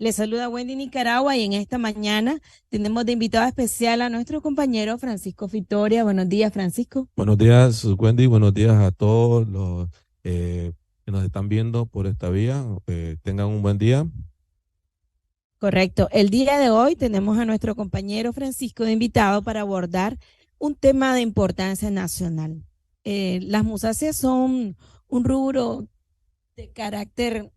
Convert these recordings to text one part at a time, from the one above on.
Les saluda Wendy Nicaragua y en esta mañana tenemos de invitado especial a nuestro compañero Francisco Fitoria. Buenos días, Francisco. Buenos días, Wendy. Buenos días a todos los que nos están viendo por esta vía. Tengan un buen día. Correcto. El día de hoy tenemos a nuestro compañero Francisco de invitado para abordar un tema de importancia nacional. Las musáceas son un rubro de carácter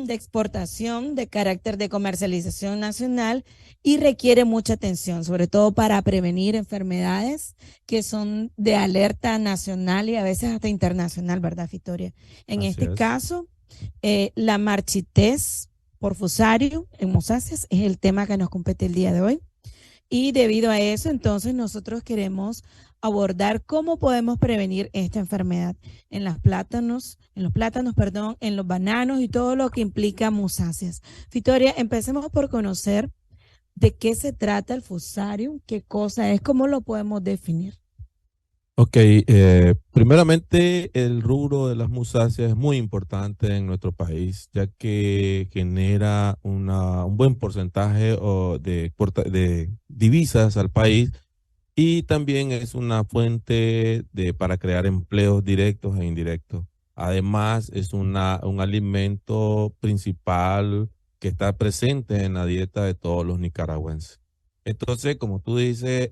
de exportación, de carácter de comercialización nacional y requiere mucha atención, sobre todo para prevenir enfermedades que son de alerta nacional y a veces hasta internacional, ¿verdad, Victoria? En Así este es. caso, la marchitez por fusarium en mosáceas es el tema que nos compete el día de hoy. Y debido a eso, entonces nosotros queremos abordar cómo podemos prevenir esta enfermedad en los plátanos, perdón, en los bananos y todo lo que implica musáceas. Victoria, empecemos por conocer de qué se trata el fusarium, qué cosa es, cómo lo podemos definir. Ok, primeramente el rubro de las musáceas es muy importante en nuestro país, ya que genera un buen porcentaje de divisas al país y también es una fuente para crear empleos directos e indirectos. Además, es un alimento principal que está presente en la dieta de todos los nicaragüenses. Entonces, como tú dices,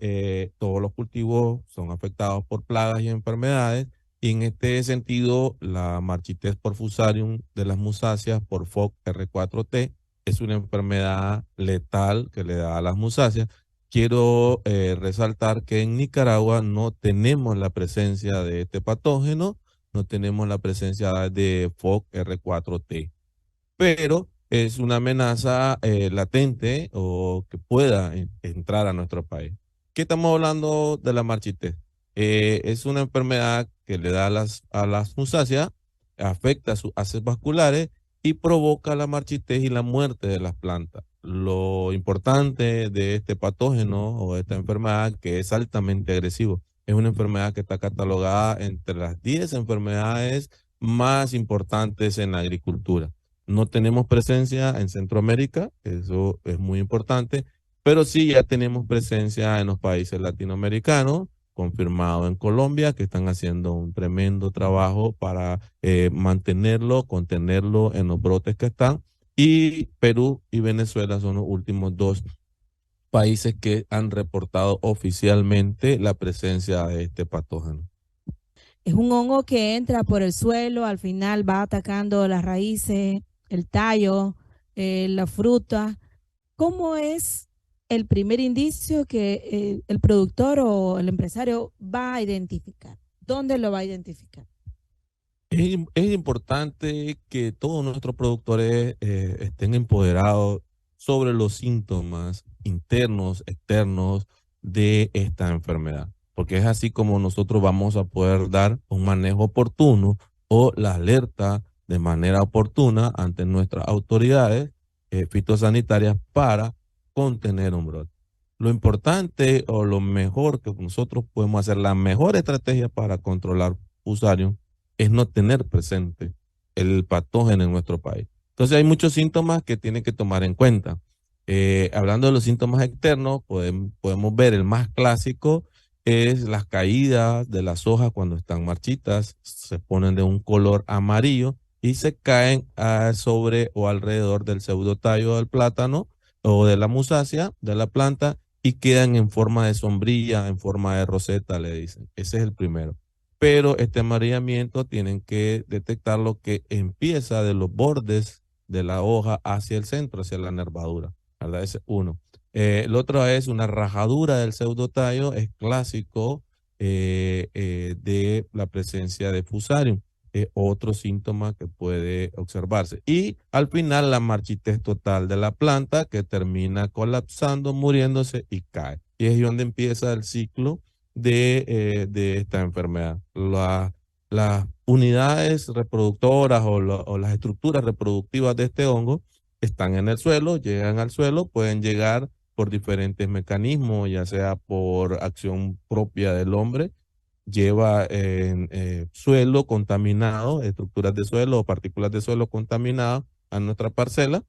todos los cultivos son afectados por plagas y enfermedades, y en este sentido, la marchitez por fusarium de las musáceas por FOC R4T es una enfermedad letal que le da a las musáceas. Quiero resaltar que en Nicaragua no tenemos la presencia de este patógeno, no tenemos la presencia de FOC R4T, pero es una amenaza latente o que pueda entrar a nuestro país. ¿Qué estamos hablando de la marchitez? Es una enfermedad que le da a las musáceas, afecta a sus haces vasculares y provoca la marchitez y la muerte de las plantas. Lo importante de este patógeno o de esta enfermedad que es altamente agresivo, es una enfermedad que está catalogada entre las 10 enfermedades más importantes en la agricultura. No tenemos presencia en Centroamérica, eso es muy importante, pero sí ya tenemos presencia en los países latinoamericanos, confirmado en Colombia, que están haciendo un tremendo trabajo para mantenerlo, contenerlo en los brotes que están. Y Perú y Venezuela son los últimos dos países que han reportado oficialmente la presencia de este patógeno. Es un hongo que entra por el suelo, al final va atacando las raíces, el tallo, la fruta. ¿Cómo es el primer indicio que el productor o el empresario va a identificar? ¿Dónde lo va a identificar? Es importante que todos nuestros productores estén empoderados sobre los síntomas internos, externos de esta enfermedad, porque es así como nosotros vamos a poder dar un manejo oportuno o la alerta de manera oportuna ante nuestras autoridades fitosanitarias para contener un brote. Lo importante o lo mejor que nosotros podemos hacer, la mejor estrategia para controlar Fusarium es no tener presente el patógeno en nuestro país. Entonces hay muchos síntomas que tienen que tomar en cuenta. Hablando de los síntomas externos, podemos ver el más clásico es las caídas de las hojas cuando están marchitas, se ponen de un color amarillo y se caen sobre o alrededor del pseudotallo del plátano o de la musácea de la planta y quedan en forma de sombrilla, en forma de roseta, le dicen. Ese es el primero. Pero este amarillamiento tienen que detectar lo que empieza de los bordes de la hoja hacia el centro, hacia la nervadura, ¿verdad? Ese es uno. El otro es una rajadura del pseudotallo, es clásico de la presencia de fusarium, otro síntoma que puede observarse. Y al final la marchitez total de la planta que termina colapsando, muriéndose y cae. Y es donde empieza el ciclo de esta enfermedad. Las unidades reproductoras o las estructuras reproductivas de este hongo están en el suelo, llegan al suelo, pueden llegar por diferentes mecanismos, ya sea por acción propia del hombre, lleva en suelo contaminado, estructuras de suelo o partículas de suelo contaminadas a nuestra parcela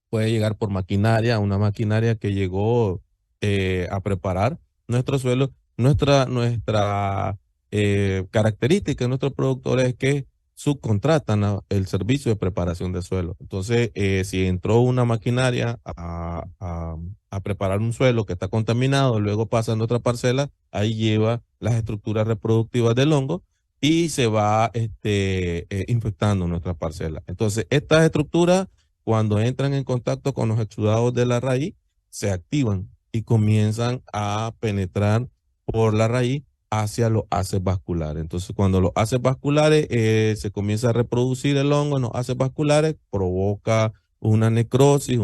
puede llegar por maquinaria, una maquinaria que llegó a preparar nuestro suelo. Nuestra característica de nuestros productores es que subcontratan el servicio de preparación de suelo. Entonces, si entró una maquinaria a preparar un suelo que está contaminado, luego pasa en otra parcela, ahí lleva las estructuras reproductivas del hongo y se va infectando nuestra parcela. Entonces, estas estructuras, cuando entran en contacto con los exudados de la raíz, se activan y comienzan a penetrar por la raíz hacia los haces vasculares. Entonces, cuando los haces vasculares se comienza a reproducir el hongo en los haces vasculares, provoca una necrosis,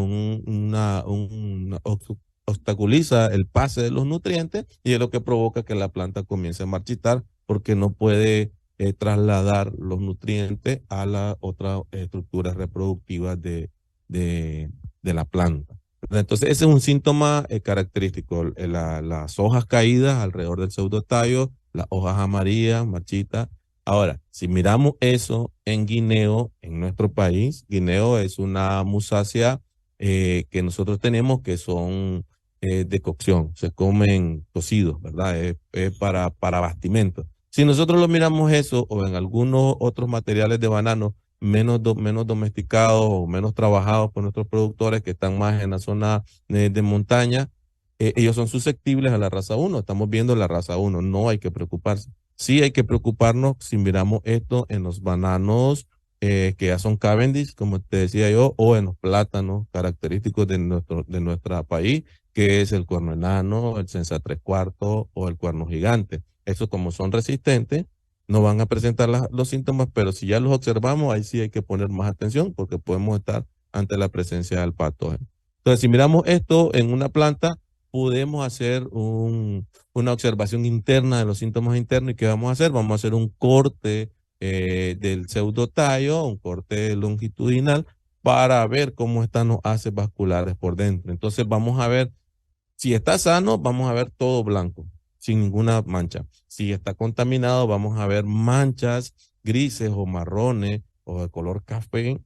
obstaculiza el pase de los nutrientes y es lo que provoca que la planta comience a marchitar porque no puede trasladar los nutrientes a las otras estructuras reproductivas de, de la planta. Entonces, ese es un síntoma característico. Las hojas caídas alrededor del pseudotallo, las hojas amarillas, marchitas. Ahora, si miramos eso en guineo, en nuestro país, guineo es una musácea que nosotros tenemos que son de cocción, se comen cocidos, ¿verdad? Es para bastimento. Si nosotros lo miramos eso o en algunos otros materiales de banano, menos domesticados o menos trabajados por nuestros productores que están más en la zona de montaña, ellos son susceptibles a la raza uno. Estamos viendo la raza uno, no hay que preocuparse. Sí hay que preocuparnos si miramos esto en los bananos que ya son Cavendish, como te decía yo, o en los plátanos característicos de nuestro país, que es el cuerno enano, el senza tres cuartos o el cuerno gigante. Esos como son resistentes, no van a presentar los síntomas, pero si ya los observamos, ahí sí hay que poner más atención porque podemos estar ante la presencia del patógeno. Entonces, si miramos esto en una planta, podemos hacer una observación interna de los síntomas internos. ¿Y qué vamos a hacer? Vamos a hacer un corte del pseudotallo, un corte longitudinal, para ver cómo están los haces vasculares por dentro. Entonces, vamos a ver si está sano, vamos a ver todo blanco, sin ninguna mancha. Si está contaminado, vamos a ver manchas grises o marrones o de color café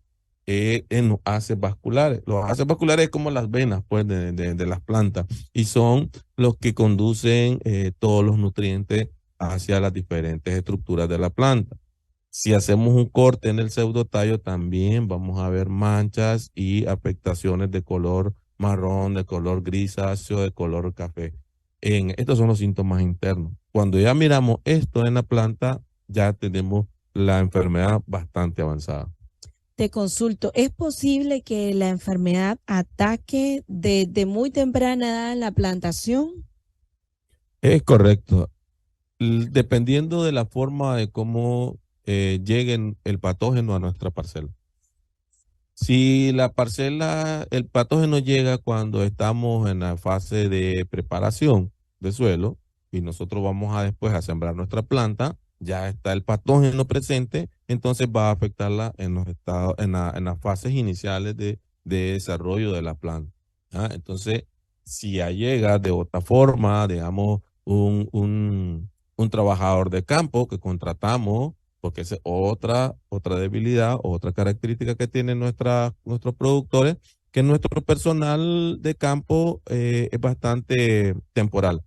en los haces vasculares. Los haces vasculares es como las venas pues, de las plantas y son los que conducen todos los nutrientes hacia las diferentes estructuras de la planta. Si hacemos un corte en el pseudotallo, también vamos a ver manchas y afectaciones de color marrón, de color grisáceo, de color café. Estos son los síntomas internos. Cuando ya miramos esto en la planta, ya tenemos la enfermedad bastante avanzada. Te consulto, ¿es posible que la enfermedad ataque desde muy temprana edad en la plantación? Es correcto. Dependiendo de la forma de cómo lleguen el patógeno a nuestra parcela. Si la parcela, el patógeno llega cuando estamos en la fase de preparación de suelo y nosotros vamos a después a sembrar nuestra planta, ya está el patógeno presente, entonces va a afectarla en los estados, en las fases iniciales de desarrollo de la planta. ¿Ah? Entonces, si ya llega de otra forma, digamos, un trabajador de campo que contratamos porque esa es otra debilidad, otra característica que tienen nuestros productores, que nuestro personal de campo es bastante temporal.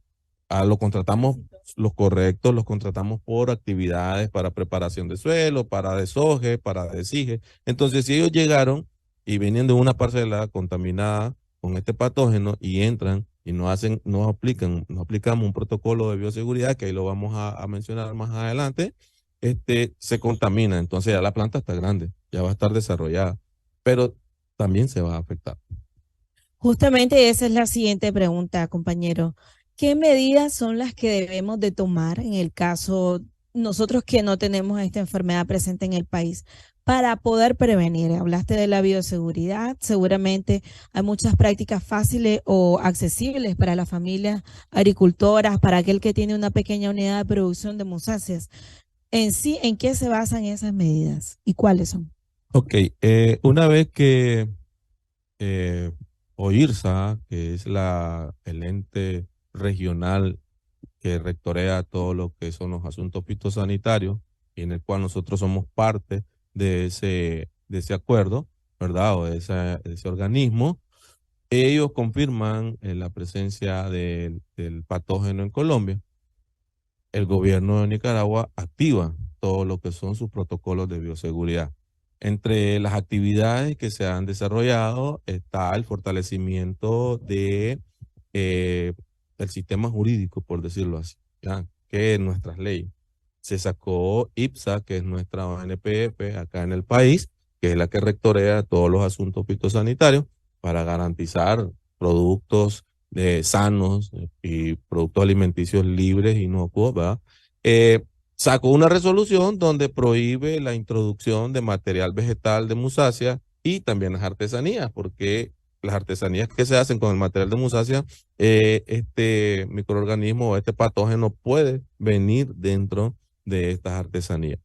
Lo contratamos los correctos, los contratamos por actividades para preparación de suelo, para desoje, para desije. Entonces, si ellos llegaron y vienen de una parcela contaminada con este patógeno y entran y no aplicamos un protocolo de bioseguridad, que ahí lo vamos a mencionar más adelante, se contamina. Entonces ya la planta está grande, ya va a estar desarrollada, pero también se va a afectar. Justamente esa es la siguiente pregunta, compañero. ¿Qué medidas son las que debemos de tomar en el caso nosotros que no tenemos esta enfermedad presente en el país para poder prevenir? Hablaste de la bioseguridad, seguramente hay muchas prácticas fáciles o accesibles para las familias agricultoras, para aquel que tiene una pequeña unidad de producción de musáceas. En sí, ¿en qué se basan esas medidas y cuáles son? Ok, una vez que eh, OIRSA, que es el ente regional que rectorea todo lo que son los asuntos fitosanitarios, y en el cual nosotros somos parte de ese acuerdo, ¿verdad? O ese organismo, ellos confirman la presencia del patógeno en Colombia. El gobierno de Nicaragua activa todo lo que son sus protocolos de bioseguridad. Entre las actividades que se han desarrollado está el fortalecimiento de el sistema jurídico, por decirlo así, ¿ya? Que es nuestras leyes. Se sacó IPSA, que es nuestra ONPF acá en el país, que es la que rectorea todos los asuntos fitosanitarios para garantizar productos sanos y productos alimenticios libres y inocuos, ¿verdad? Eh, Sacó una resolución donde prohíbe la introducción de material vegetal de musácea y también las artesanías, porque las artesanías que se hacen con el material de musácea, este microorganismo o este patógeno puede venir dentro de estas artesanías.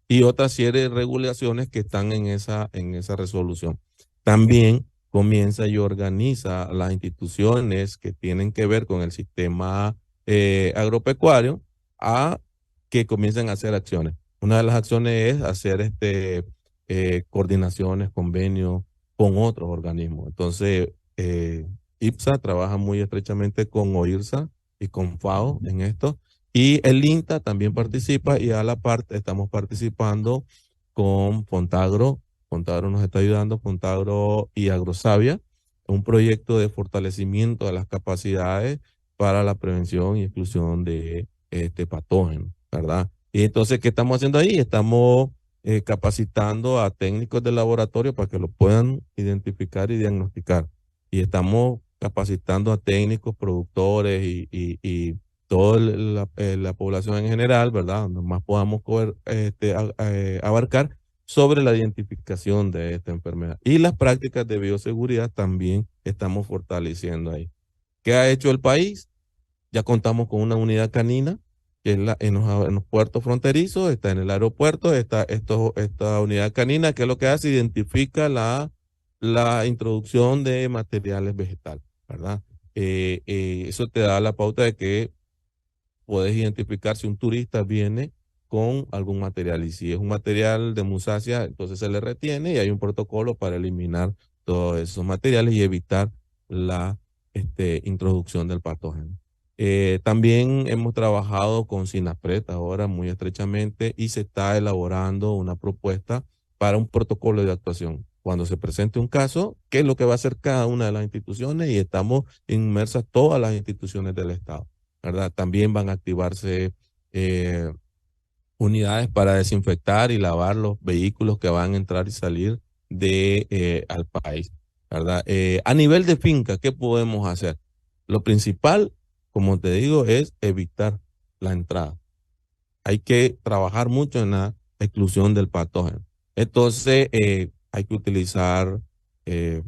Y otra serie de regulaciones que están en esa resolución. También comienza y organiza las instituciones que tienen que ver con el sistema agropecuario a que comiencen a hacer acciones. Una de las acciones es hacer coordinaciones, convenios con otros organismos. Entonces, IPSA trabaja muy estrechamente con OIRSA y con FAO en esto. Y el INTA también participa y a la parte estamos participando con Fontagro. Fontagro nos está ayudando, Fontagro y Agrosavia, un proyecto de fortalecimiento de las capacidades para la prevención y exclusión de este patógeno, ¿verdad? Y entonces, ¿qué estamos haciendo ahí? Estamos capacitando a técnicos de laboratorio para que lo puedan identificar y diagnosticar. Y estamos capacitando a técnicos, productores y toda la población en general, ¿verdad? Donde más podamos abarcar sobre la identificación de esta enfermedad. Y las prácticas de bioseguridad también estamos fortaleciendo ahí. ¿Qué ha hecho el país? Ya contamos con una unidad canina, que es en los puertos fronterizos, está en el aeropuerto, esta unidad canina, que es lo que hace, identifica la introducción de materiales vegetales, ¿verdad? Eso te da la pauta de que puedes identificar si un turista viene con algún material. Y si es un material de musácea, entonces se le retiene y hay un protocolo para eliminar todos esos materiales y evitar la introducción del patógeno. También hemos trabajado con SINAPRED ahora muy estrechamente y se está elaborando una propuesta para un protocolo de actuación. Cuando se presente un caso, ¿qué es lo que va a hacer cada una de las instituciones? Y estamos inmersas todas las instituciones del Estado, ¿verdad? También van a activarse eh, unidades para desinfectar y lavar los vehículos que van a entrar y salir al país, ¿verdad? A nivel de finca, ¿qué podemos hacer? Lo principal, como te digo, es evitar la entrada. Hay que trabajar mucho en la exclusión del patógeno. Entonces, hay que utilizar eh,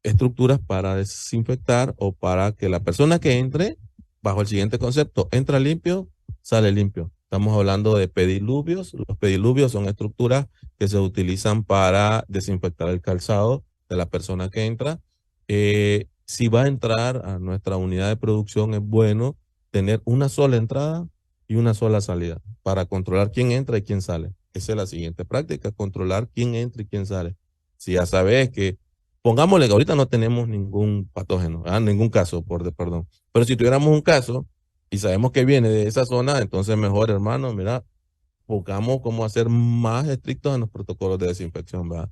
estructuras para desinfectar o para que la persona que entre, bajo el siguiente concepto, entra limpio, sale limpio. Estamos hablando de pediluvios. Los pediluvios son estructuras que se utilizan para desinfectar el calzado de la persona que entra. Si va a entrar a nuestra unidad de producción, es bueno tener una sola entrada y una sola salida para controlar quién entra y quién sale. Esa es la siguiente práctica, controlar quién entra y quién sale. Si ya sabes que pongámosle que ahorita no tenemos ningún patógeno, ningún caso, perdón. Pero si tuviéramos un caso y sabemos que viene de esa zona, entonces mejor, hermano, mira, buscamos cómo hacer más estrictos en los protocolos de desinfección, ¿verdad?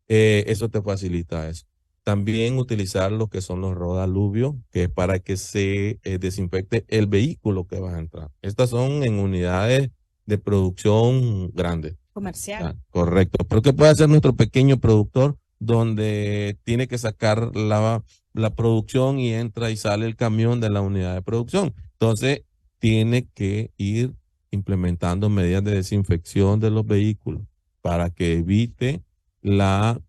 Eso te facilita eso. También utilizar lo que son los rodaluvios, que es para que se desinfecte el vehículo que va a entrar. Estas son en unidades de producción grandes. Comercial. Correcto. Pero ¿qué puede hacer nuestro pequeño productor donde tiene que sacar la producción y entra y sale el camión de la unidad de producción? Entonces, tiene que ir implementando medidas de desinfección de los vehículos para que evite la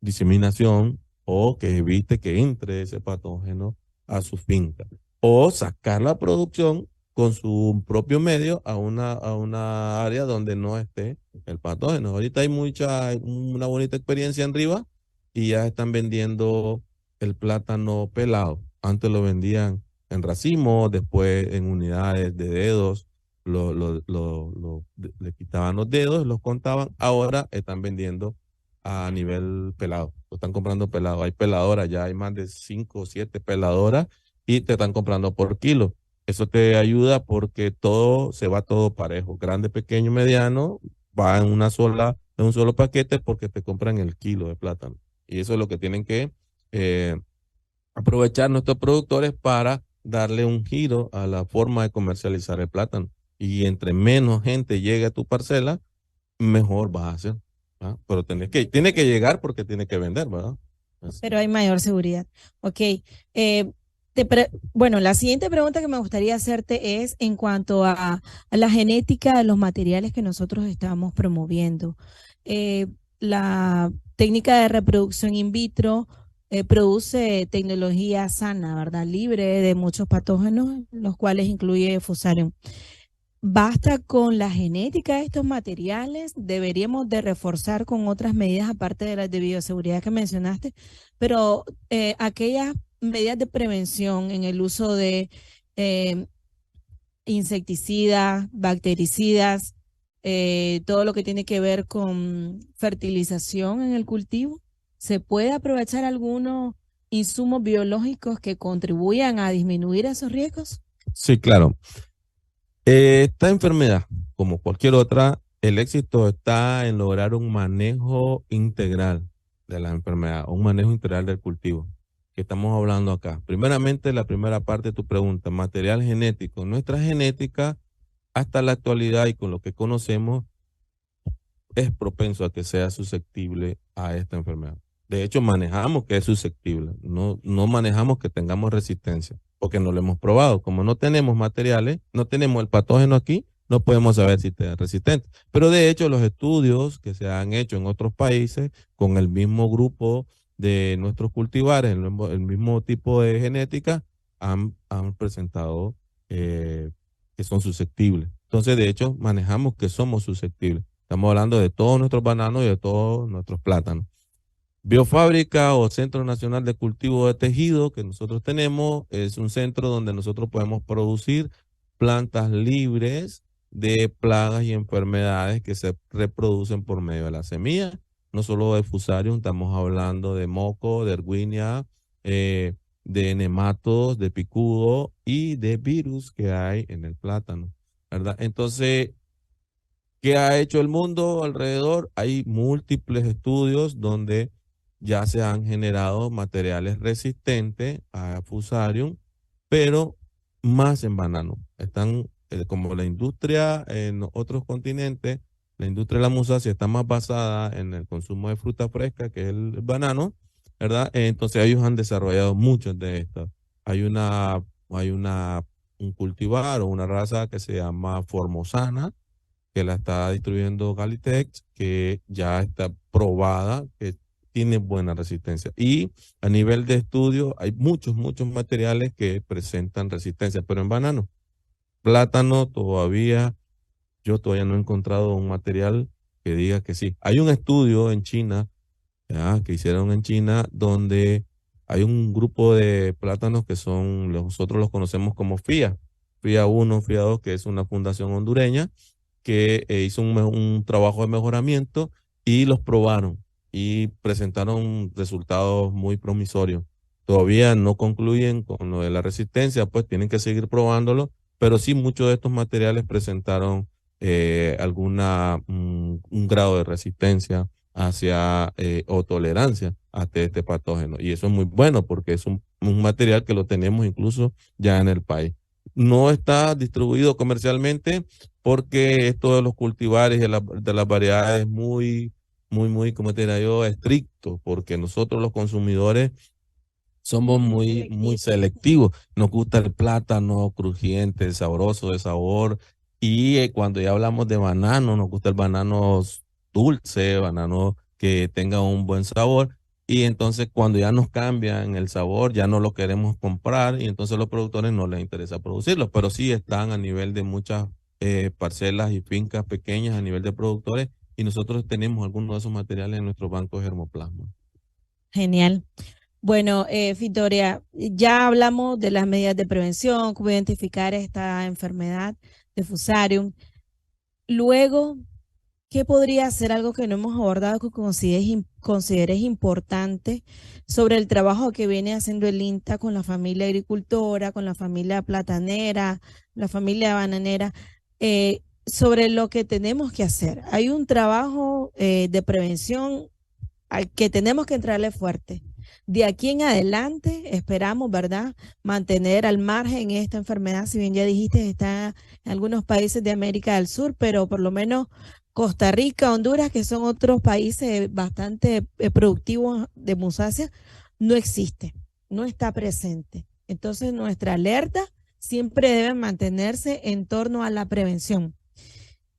diseminación o que evite que entre ese patógeno a su finca. O sacar la producción con su propio medio a una área donde no esté el patógeno. Ahorita hay una bonita experiencia en Riva y ya están vendiendo el plátano pelado. Antes lo vendían en racimo, después en unidades de dedos, le quitaban los dedos, los contaban. Ahora están vendiendo a nivel pelado. Lo están comprando pelado. Hay peladoras, ya hay más de 5 o 7 peladoras y te están comprando por kilo. Eso te ayuda porque todo se va todo parejo. Grande, pequeño, mediano, va en un solo paquete porque te compran el kilo de plátano. Y eso es lo que tienen que eh, aprovechar nuestros productores para darle un giro a la forma de comercializar el plátano. Y entre menos gente llegue a tu parcela, mejor vas a hacer. ¿Ah? Pero tiene que llegar porque tiene que vender, ¿verdad? Así. Pero hay mayor seguridad. Ok. Bueno, la siguiente pregunta que me gustaría hacerte es en cuanto a la genética de los materiales que nosotros estamos promoviendo. Eh, la técnica de reproducción in vitro produce tecnología sana, ¿verdad? Libre de muchos patógenos, los cuales incluye Fusarium. ¿Basta con la genética de estos materiales? ¿Deberíamos de reforzar con otras medidas aparte de las de bioseguridad que mencionaste? Pero aquellas medidas de prevención en el uso de eh, insecticidas, bactericidas, todo lo que tiene que ver con fertilización en el cultivo, ¿se puede aprovechar algunos insumos biológicos que contribuyan a disminuir esos riesgos? Sí, claro. Esta enfermedad, como cualquier otra, el éxito está en lograr un manejo integral de la enfermedad, un manejo integral del cultivo que estamos hablando acá. Primeramente, la primera parte de tu pregunta, material genético. Nuestra genética, hasta la actualidad y con lo que conocemos, es propenso a que sea susceptible a esta enfermedad. De hecho, manejamos que es susceptible, no manejamos que tengamos resistencia, porque no lo hemos probado. Como no tenemos materiales, no tenemos el patógeno aquí, no podemos saber si es resistente. Pero de hecho, los estudios que se han hecho en otros países con el mismo grupo de nuestros cultivares, el mismo tipo de genética, han presentado que son susceptibles. Entonces, de hecho, manejamos que somos susceptibles. Estamos hablando de todos nuestros bananos y de todos nuestros plátanos. Biofábrica o Centro Nacional de Cultivo de Tejido que nosotros tenemos es un centro donde nosotros podemos producir plantas libres de plagas y enfermedades que se reproducen por medio de la semilla. No solo de Fusarium, estamos hablando de moco, de erwinia, de nematodos, de picudo y de virus que hay en el plátano, ¿verdad? Entonces, ¿qué ha hecho el mundo alrededor? Hay múltiples estudios donde ya se han generado materiales resistentes a Fusarium, pero más en banano. Están, como la industria en otros continentes, la industria de la musacia está más basada en el consumo de fruta fresca, que es el banano, ¿verdad? Entonces ellos han desarrollado muchos de estos. Hay un cultivar o una raza que se llama Formosana, que la está distribuyendo Galitex, que ya está probada, que tiene buena resistencia. Y a nivel de estudio hay muchos materiales que presentan resistencia, pero en banano. Plátano yo todavía no he encontrado un material que diga que sí. Hay un estudio en China, ya, que hicieron en China, donde hay un grupo de plátanos que nosotros los conocemos como FIA, FIA 1, FIA 2, que es una fundación hondureña que hizo un trabajo de mejoramiento y los probaron y presentaron resultados muy promisorios. Todavía no concluyen con lo de la resistencia, pues tienen que seguir probándolo, pero sí muchos de estos materiales presentaron un grado de resistencia hacia o tolerancia a este patógeno. Y eso es muy bueno porque es un material que lo tenemos incluso ya en el país. No está distribuido comercialmente porque esto de los cultivares y de las variedades es muy, como te diría yo, estricto, porque nosotros los consumidores somos muy Selectivo. selectivos. Nos gusta el plátano crujiente, sabroso de sabor. Y cuando ya hablamos de banano, nos gusta el banano dulce, banano que tenga un buen sabor. Y entonces cuando ya nos cambian el sabor, ya no lo queremos comprar y entonces a los productores no les interesa producirlo, pero sí están a nivel de muchas parcelas y fincas pequeñas a nivel de productores y nosotros tenemos algunos de esos materiales en nuestros bancos de germoplasma. Genial. Bueno, Victoria, ya hablamos de las medidas de prevención, cómo identificar esta enfermedad de Fusarium. Luego, ¿qué podría ser algo que no hemos abordado que consideres importante sobre el trabajo que viene haciendo el INTA con la familia agricultora, con la familia platanera, la familia bananera, sobre lo que tenemos que hacer. Hay un trabajo de prevención al que tenemos que entrarle fuerte. De aquí en adelante esperamos, ¿verdad?, mantener al margen esta enfermedad. Si bien ya dijiste, está en algunos países de América del Sur, pero por lo menos Costa Rica, Honduras, que son otros países bastante productivos de musácea, no existe, no está presente. Entonces, nuestra alerta siempre debe mantenerse en torno a la prevención.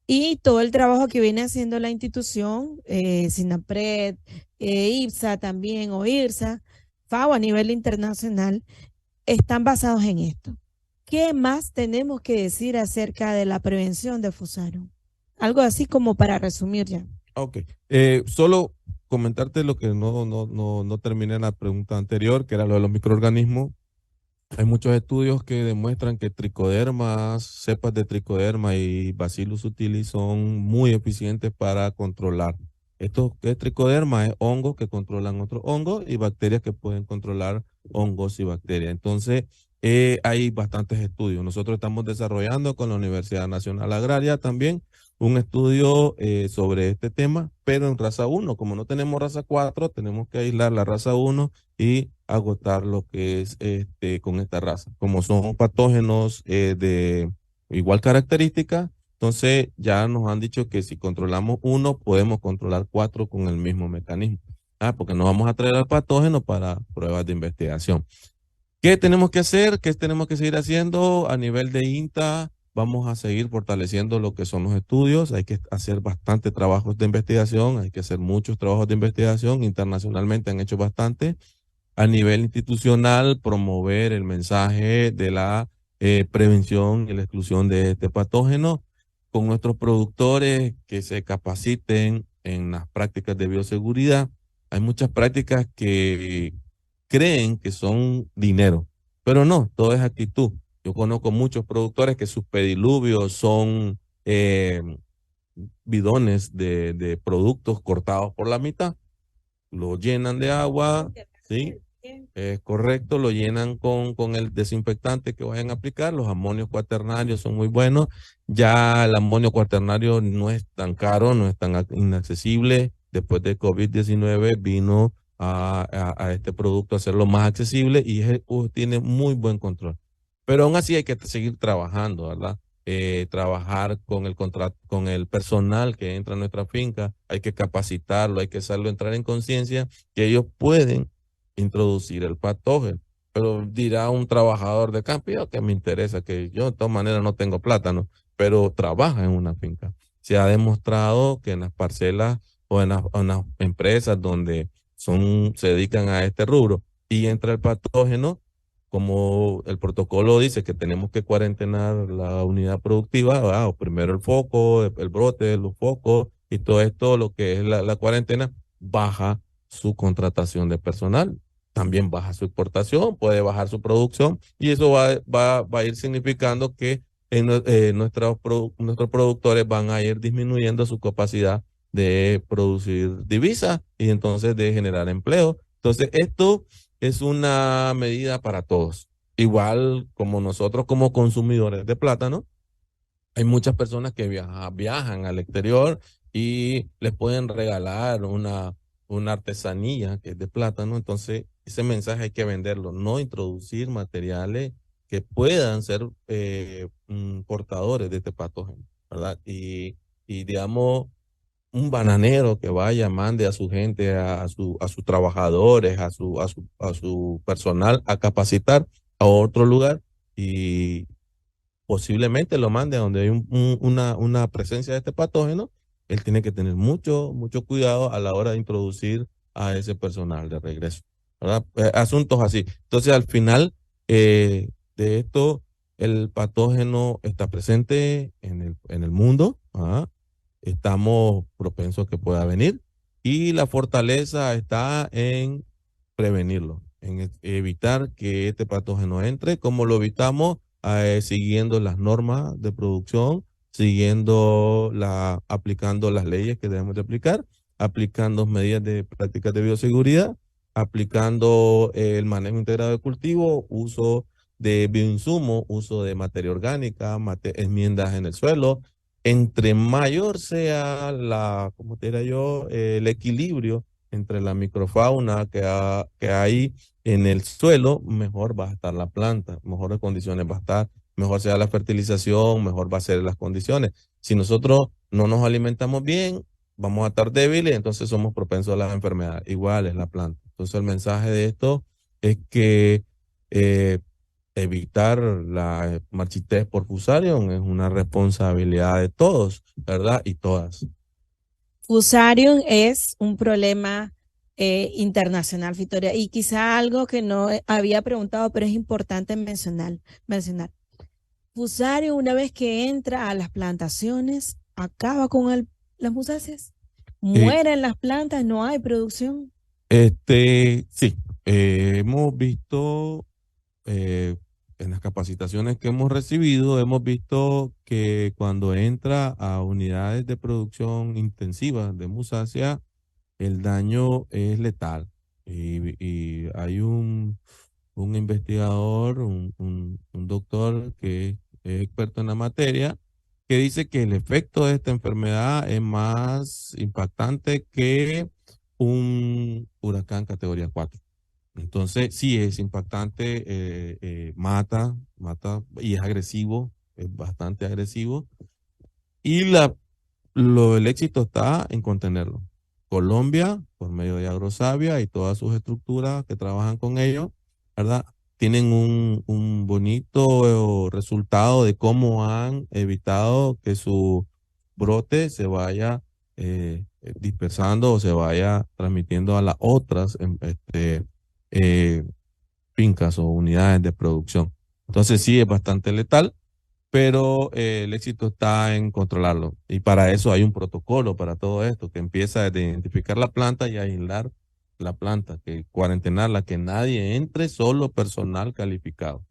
Y todo el trabajo que viene haciendo la institución, SINAPRED, IPSA también, o IRSA, FAO a nivel internacional, están basados en esto. ¿Qué más tenemos que decir acerca de la prevención de Fusarium? Algo así como para resumir ya. Ok. Solo comentarte lo que no terminé en la pregunta anterior, que era lo de los microorganismos. Hay muchos estudios que demuestran que tricodermas, cepas de tricoderma y Bacillus subtilis son muy eficientes para controlar. Esto que es tricoderma es hongos que controlan otros hongos y bacterias que pueden controlar hongos y bacterias. Entonces, hay bastantes estudios. Nosotros estamos desarrollando con la Universidad Nacional Agraria también un estudio sobre este tema, pero en raza uno. Como no tenemos raza 4, tenemos que aislar la raza uno y agotar lo que es con esta raza. Como son patógenos de igual característica, entonces ya nos han dicho que si controlamos uno, podemos controlar 4 con el mismo mecanismo. Porque no vamos a traer al patógeno para pruebas de investigación. ¿Qué tenemos que hacer? ¿Qué tenemos que seguir haciendo a nivel de INTA? Vamos a seguir fortaleciendo lo que son los estudios. Hay que hacer bastante trabajos de investigación, hay que hacer muchos trabajos de investigación. Internacionalmente han hecho bastante. A nivel institucional, promover el mensaje de la prevención y la exclusión de este patógeno con nuestros productores que se capaciten en las prácticas de bioseguridad. Hay muchas prácticas que creen que son dinero, pero no, todo es actitud. Yo conozco muchos productores que sus pediluvios son bidones de productos cortados por la mitad, lo llenan de agua, ¿sí? Es correcto, lo llenan con el desinfectante que vayan a aplicar. Los amonios cuaternarios son muy buenos. Ya el amonio cuaternario no es tan caro, no es tan inaccesible. Después de COVID-19 vino a este producto a hacerlo más accesible y tiene muy buen control. Pero aún así hay que seguir trabajando, ¿verdad? Trabajar con el personal que entra a nuestra finca, hay que capacitarlo, hay que hacerlo entrar en conciencia que ellos pueden introducir el patógeno. Pero dirá un trabajador de campo, yo que me interesa, que yo de todas maneras no tengo plátano, pero trabaja en una finca. Se ha demostrado que en las parcelas o en las empresas donde se dedican a este rubro y entra el patógeno, como el protocolo dice que tenemos que cuarentenar la unidad productiva, ¿verdad? O primero el foco, el brote, los focos y todo esto, lo que es la cuarentena, baja su contratación de personal, también baja su exportación, puede bajar su producción y eso va a ir significando que nuestros productores van a ir disminuyendo su capacidad de producir divisas y entonces de generar empleo. Entonces, esto es una medida para todos. Igual como nosotros como consumidores de plátano, hay muchas personas que viajan al exterior y les pueden regalar una artesanía que es de plátano. Entonces, ese mensaje hay que venderlo, no introducir materiales que puedan ser portadores de este patógeno, ¿verdad? Y digamos, un bananero que vaya, mande a su gente, a sus trabajadores, a su personal a capacitar a otro lugar y posiblemente lo mande a donde hay una presencia de este patógeno. Él tiene que tener mucho cuidado a la hora de introducir a ese personal de regreso, ¿verdad? Asuntos así. Entonces, al final de esto, el patógeno está presente en el mundo, ¿ah? Estamos propensos a que pueda venir y la fortaleza está en prevenirlo, en evitar que este patógeno entre. ¿Cómo lo evitamos? Siguiendo las normas de producción, aplicando las leyes que debemos de aplicar aplicando medidas de prácticas de bioseguridad, aplicando el manejo integrado de cultivo, uso de bioinsumo, uso de materia orgánica, enmiendas en el suelo. Entre mayor sea como te diría yo, el equilibrio entre la microfauna que hay en el suelo, mejor va a estar la planta, mejores condiciones va a estar, mejor sea la fertilización, mejor va a ser las condiciones. Si nosotros no nos alimentamos bien, vamos a estar débiles, entonces somos propensos a las enfermedades. Igual es la planta. Entonces el mensaje de esto es que eh, evitar la marchitez por fusarium es una responsabilidad de todos, ¿verdad? Y todas. Fusarium es un problema internacional, Victoria, y quizá algo que no había preguntado, pero es importante mencionar. Fusarium, una vez que entra a las plantaciones, acaba con las musáceas, Eh, mueren las plantas, no hay producción. sí, hemos visto eh, en las capacitaciones que hemos recibido, hemos visto que cuando entra a unidades de producción intensiva de musácea, el daño es letal. Y hay un investigador, un doctor que es experto en la materia, que dice que el efecto de esta enfermedad es más impactante que un huracán categoría 4. Entonces, sí, es impactante, mata y es agresivo, es bastante agresivo. Y el éxito está en contenerlo. Colombia, por medio de Agrosavia y todas sus estructuras que trabajan con ellos, ¿verdad? Tienen un bonito resultado de cómo han evitado que su brote se vaya dispersando o se vaya transmitiendo a las otras eh, fincas o unidades de producción. Entonces sí es bastante letal, pero el éxito está en controlarlo. Y para eso hay un protocolo para todo esto, que empieza desde identificar la planta y aislar la planta, que cuarentenarla, que nadie entre, solo personal calificado.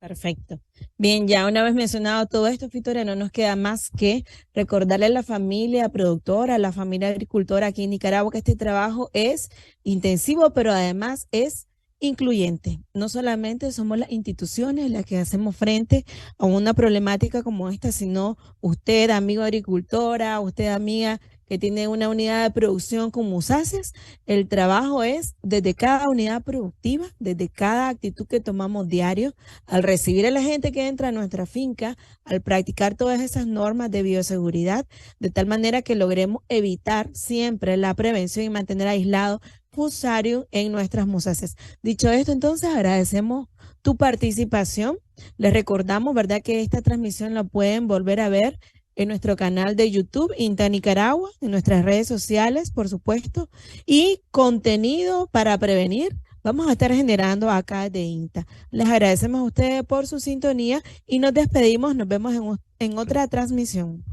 Perfecto. Bien, ya una vez mencionado todo esto, Victoria, no nos queda más que recordarle a la familia productora, a la familia agricultora aquí en Nicaragua que este trabajo es intensivo, pero además es incluyente. No solamente somos las instituciones las que hacemos frente a una problemática como esta, sino usted, amigo agricultora, usted, amiga que tiene una unidad de producción con musáceas, el trabajo es desde cada unidad productiva, desde cada actitud que tomamos diario al recibir a la gente que entra a nuestra finca, al practicar todas esas normas de bioseguridad, de tal manera que logremos evitar siempre la prevención y mantener aislado Fusarium en nuestras musáceas. Dicho esto, entonces agradecemos tu participación. Les recordamos, ¿verdad?, que esta transmisión la pueden volver a ver en nuestro canal de YouTube, INTA Nicaragua, en nuestras redes sociales, por supuesto, y contenido para prevenir vamos a estar generando acá de INTA. Les agradecemos a ustedes por su sintonía y nos despedimos. Nos vemos en otra transmisión.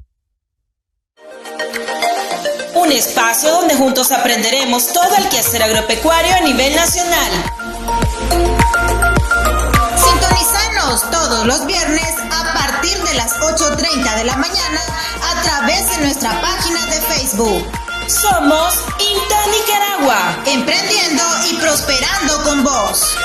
Un espacio donde juntos aprenderemos todo el quehacer agropecuario a nivel nacional. Sintonizanos todos los viernes a partir de las 8:30 de la mañana a través de nuestra página de Facebook. Somos INTA Nicaragua, emprendiendo y prosperando con vos.